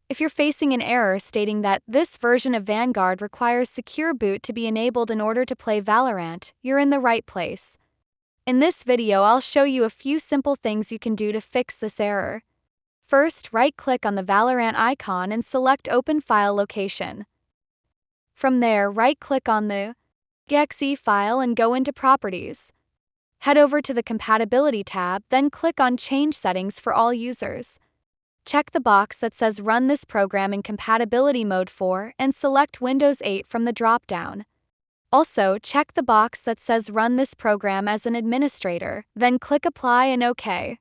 If you're facing an error stating that this version of Vanguard requires Secure Boot to be enabled in order to play Valorant, you're in the right place. In this video, I'll show you a few simple things you can do to fix this error. First, right-click on the Valorant icon and select Open File Location. From there, right-click on the .exe file and go into Properties. Head over to the Compatibility tab, then click on Change Settings for all users. Check the box that says Run this program in compatibility mode for and select Windows 8 from the drop-down. Also, check the box that says Run this program as an administrator, then click Apply and OK.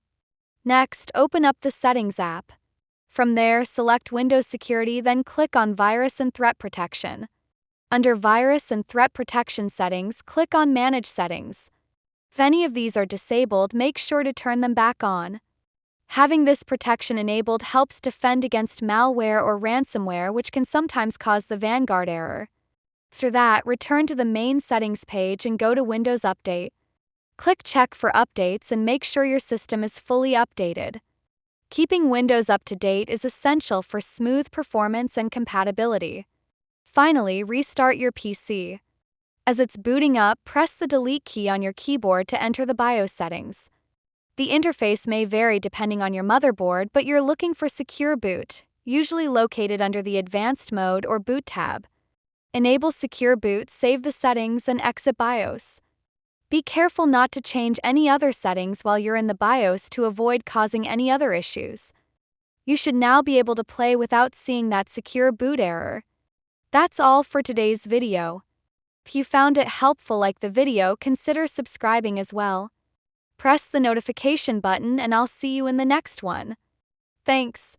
Next, open up the Settings app. From there, select Windows Security, then click on Virus and Threat Protection. Under Virus and Threat Protection Settings, click on Manage Settings. If any of these are disabled, make sure to turn them back on. Having this protection enabled helps defend against malware or ransomware, which can sometimes cause the Vanguard error. After that, return to the main settings page and go to Windows Update. Click Check for updates and make sure your system is fully updated. Keeping Windows up to date is essential for smooth performance and compatibility. Finally, restart your PC. As it's booting up, press the Delete key on your keyboard to enter the BIOS settings. The interface may vary depending on your motherboard, but you're looking for Secure Boot, usually located under the Advanced Mode or Boot tab. Enable Secure Boot, save the settings, and exit BIOS. Be careful not to change any other settings while you're in the BIOS to avoid causing any other issues. You should now be able to play without seeing that Secure Boot error. That's all for today's video. If you found it helpful, like the video, consider subscribing as well. Press the notification button and I'll see you in the next one. Thanks.